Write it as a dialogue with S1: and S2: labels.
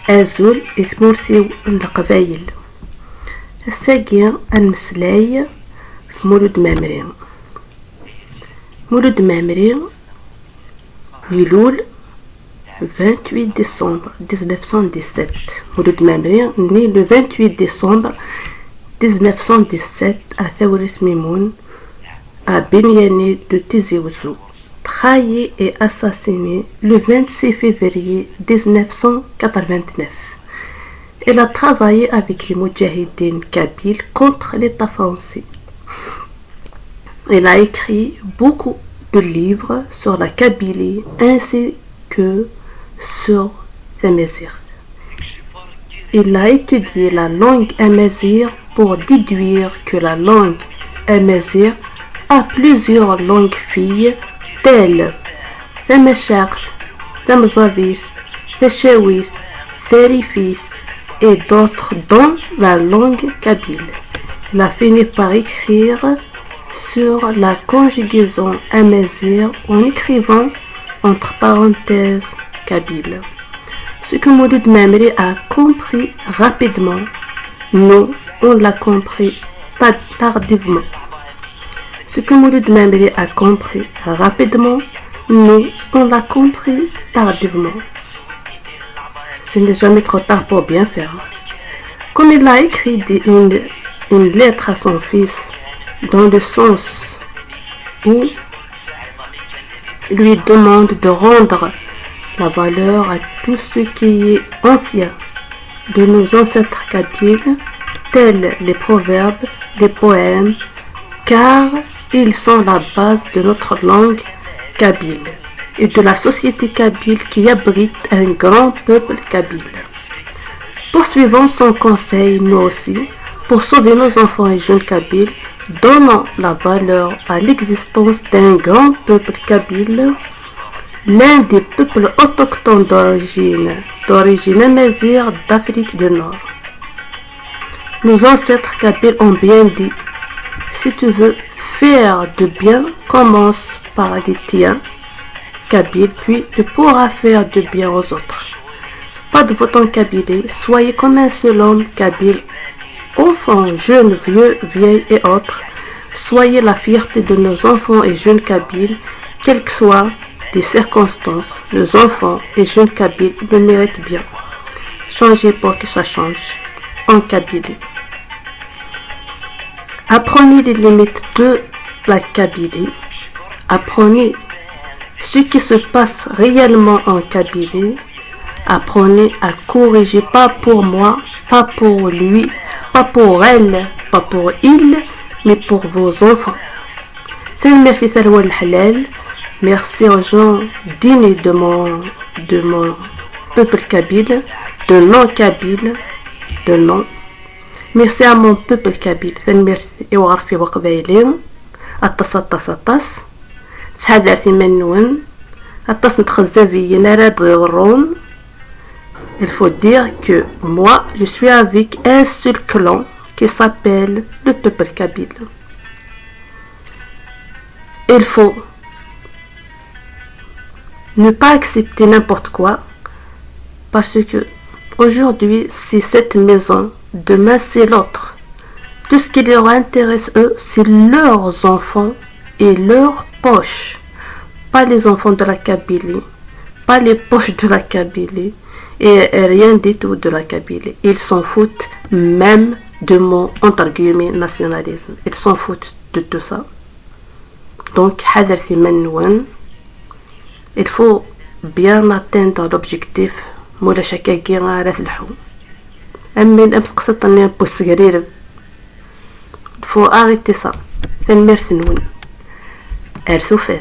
S1: أزول إثمورثيو القبايل. الساقي المسلاي في مولود مامري. مولود مامري يلول 28 décembre 1917. مولود مامري né le 28 décembre 1917 à ثورة ميمون à Bemiani de Tizi Ouzou. Trahi et assassiné le 26 février 1989. Elle a travaillé avec les Moudjahidines kabyles contre l'État français. Elle a écrit beaucoup de livres sur la Kabylie ainsi que sur Amazigh. Il a étudié la langue amazigh pour déduire que la langue amazigh a plusieurs langues filles telles Tamashaq, Tamzabis, Tachawis, Serifis et d'autres dans la langue kabyle. Il a fini par écrire sur la conjugaison amazigh en écrivant entre parenthèses kabyle. Ce que Mouloud Mamri a compris rapidement, nous, on l'a compris tardivement. Ce que Mouloud Mamri a compris rapidement, nous, on l'a compris tardivement. Ce n'est jamais trop tard pour bien faire. Comme il a écrit une lettre à son fils, dans le sens où il lui demande de rendre la valeur à tout ce qui est ancien de nos ancêtres kabyles, tels les proverbes, les poèmes, car ils sont la base de notre langue kabyle et de la société kabyle qui abrite un grand peuple kabyle. Poursuivons son conseil, nous aussi, pour sauver nos enfants et jeunes kabyles, donnant la valeur à l'existence d'un grand peuple kabyle, l'un des peuples autochtones d'origine amazigh d'Afrique du Nord. Nos ancêtres kabyles ont bien dit, si tu veux faire de bien, commence par les tiens kabyles, puis tu pourras faire de bien aux autres. Pas de votant kabyle, soyez comme un seul homme kabyle, enfants, jeunes, vieux, vieilles et autres. Soyez la fierté de nos enfants et jeunes kabyles, quelles que soient les circonstances. Nos enfants et jeunes kabyles le méritent bien. Changez pour que ça change en Kabylie. Apprenez les limites de la Kabylie. Apprenez ce qui se passe réellement en Kabylie. Apprenez à corriger, pas pour moi, pas pour lui, pas pour elle, pas pour il, mais pour vos enfants. Merci Salwa al-Halal. Merci aux gens dignes de mon peuple kabyle, de non kabyle, de non. Merci à mon peuple kabyle. Merci وغرفي وقبايلين. الطس تحدثي منون. الطس نتخزفي نراد غيرون. Il faut dire que moi, je suis avec un seul clan qui s'appelle le peuple kabyle. Il faut ne pas accepter n'importe quoi parce que aujourd'hui c'est cette maison, demain c'est l'autre. Tout ce qui leur intéresse eux, c'est leurs enfants et leurs poches, pas les enfants de la Kabylie, pas les poches de la Kabylie et rien du tout de la Kabylie. Ils s'en foutent même de mon entre guillemets nationalisme. Ils s'en foutent de tout ça. Donc حذرتي من وين. Il faut bien atteindre l'objectif مولا شكاكي غير تلحو. أمين أمس قصة أني بوس قرير. Il faut arrêter ça. C'est une merci nous. Elle souffre.